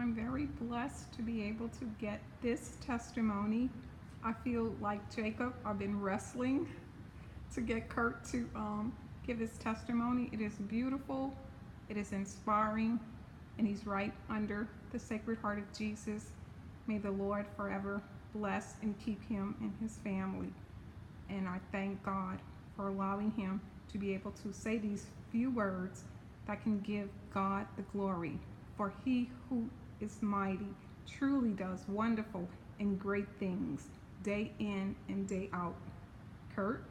I'm very blessed to be able to get this testimony. I feel like Jacob, I've been wrestling to get Curt to give his testimony. It is beautiful, it is inspiring, and he's right under the Sacred Heart of Jesus. May the Lord forever bless and keep him and his family. And I thank God for allowing him to be able to say these few words that can give God the glory. For he who is mighty truly does wonderful and great things day in and day out. Curt?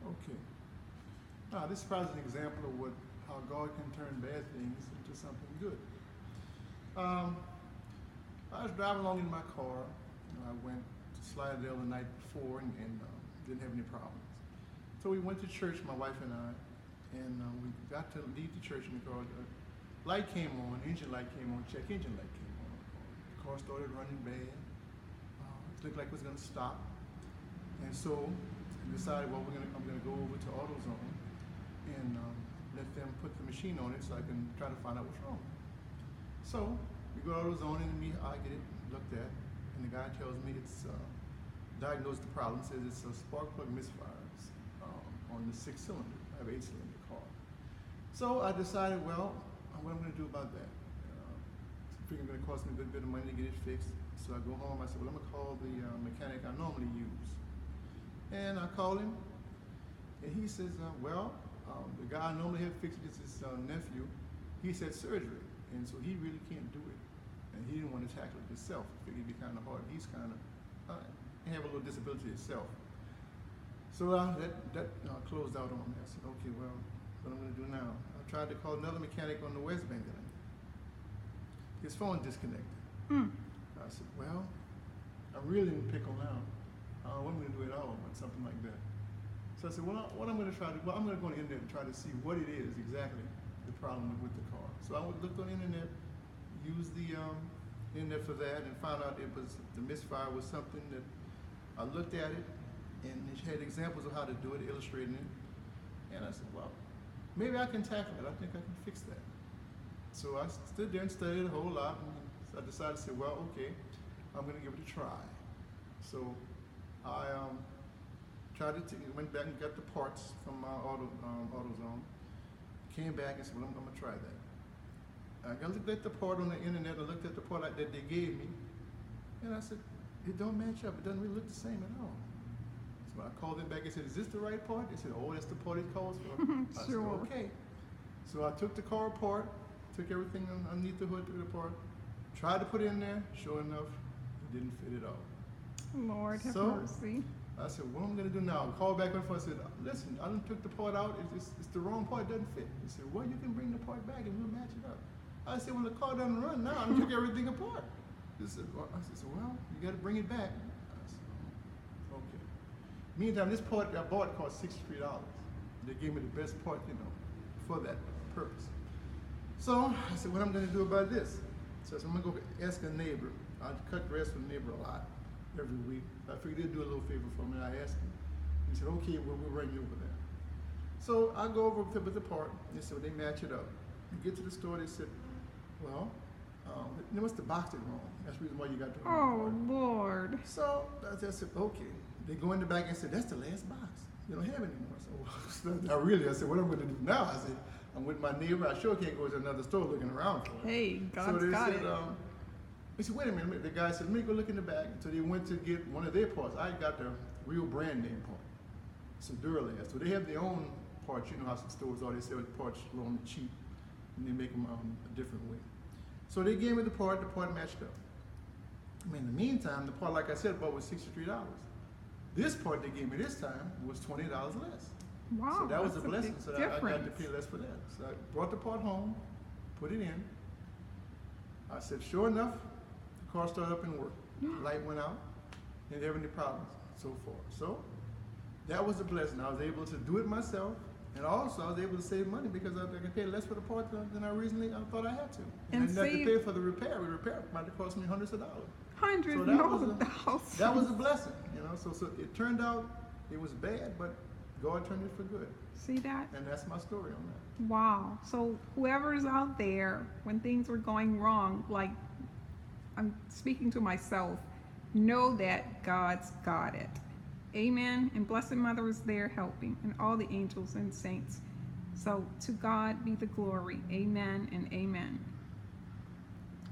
Okay. Now, this is probably an example of how God can turn bad things into something good. I was driving along in my car. I went to Slidell the night before and didn't have any problems. So we went to church, my wife and I, and we got to leave the church in the car. The light came on, engine light came on, check engine light came on. The car started running bad. It looked like it was going to stop. And so we decided, well, I'm going to go over to AutoZone and let them put the machine on it so I can try to find out what's wrong. So we go to AutoZone and I get it looked at, and the guy tells me it's diagnosed the problem, says it's a spark plug misfires on the 6-cylinder. I have an 8-cylinder car. So I decided, well, what I'm going to do about that? I figured it's going to cost me a good bit of money to get it fixed. So I go home, I said, well, I'm going to call the mechanic I normally use. And I call him, and he says, the guy I normally have fixed is his nephew. He said surgery, and so he really can't do it. And he didn't want to tackle it himself. He figured it'd be kind of hard. He's kind of, have a little disability himself. So that closed out on me. I said, okay, well, what I'm going to do now? I tried to call another mechanic on the West Bank that I knew. His phone disconnected. I said, well, I'm really in a pickle now. What am I going to do at all, or something like that? So I said, well, what I'm going to try to do, I'm going to go on the internet and try to see what it is exactly, the problem with the car. So I looked on the internet, used the internet for that, and found out the misfire was something that I looked at it, and it had examples of how to do it, illustrating it. And I said, well, maybe I can tackle it. I think I can fix that. So I stood there and studied a whole lot, and I decided to say, well, okay, I'm going to give it a try. So I went back and got the parts from my AutoZone, came back and said, well, I'm going to try that. I looked at the part on the internet, I looked at the part that they gave me, and I said, it don't match up, it doesn't really look the same at all. So I called them back and said, is this the right part? They said, oh, that's the part it calls for. I said, okay. So I took the car apart, took everything underneath the hood, took it apart, tried to put it in there, sure enough, it didn't fit at all. Lord have mercy. I said, what am I going to do now? I called back on the phone and said, listen, I done took the part out, it's the wrong part, it doesn't fit. He said, well, you can bring the part back and we'll match it up. I said, well, the car doesn't run now, I took everything apart. I said, well, you got to bring it back. I said, okay. Meantime, this part I bought cost $63. They gave me the best part, for that purpose. So I said, what I'm going to do about this? So I said, I'm going to go ask a neighbor. I cut grass for the neighbor a lot every week. I figured they'd do a little favor for me. I asked him. He said, okay, we'll run you over there. So I go over with the part. They said, well, they match it up. You get to the store, they said, well, they must have boxed it wrong. That's the reason why you got the wrong part. Lord. So I said, okay. They go in the back and said, that's the last box. You don't have it anymore. So not really. I said, what am I going to do now? I said, I'm with my neighbor. I sure can't go to another store looking around for it. Hey, God's so they got said, it. They said, wait a minute. The guy said, let me go look in the back. So they went to get one of their parts. I got the real brand name part. Some Duralast. So they have their own parts. You know how some stores are. They sell parts on the cheap, and they make them a different way. So they gave me the part matched up. In the meantime, the part, like I said, bought was $63. This part they gave me this time was $20 less. Wow, so that was a blessing. So I got to pay less for that. So I brought the part home, put it in. I said, sure enough, the car started up and worked. The light went out, didn't have any problems so far. So that was a blessing. I was able to do it myself, and also I was able to save money because I could pay less for the part than I thought I had to. And then have to pay for the repair. The repair might have cost me hundreds of dollars. That was a blessing, So it turned out it was bad, but God turned it for good. See that? And that's my story on that. Wow. So whoever's out there, when things were going wrong, like I'm speaking to myself, know that God's got it. Amen. And Blessed Mother is there helping, and all the angels and saints. So to God be the glory. Amen and amen.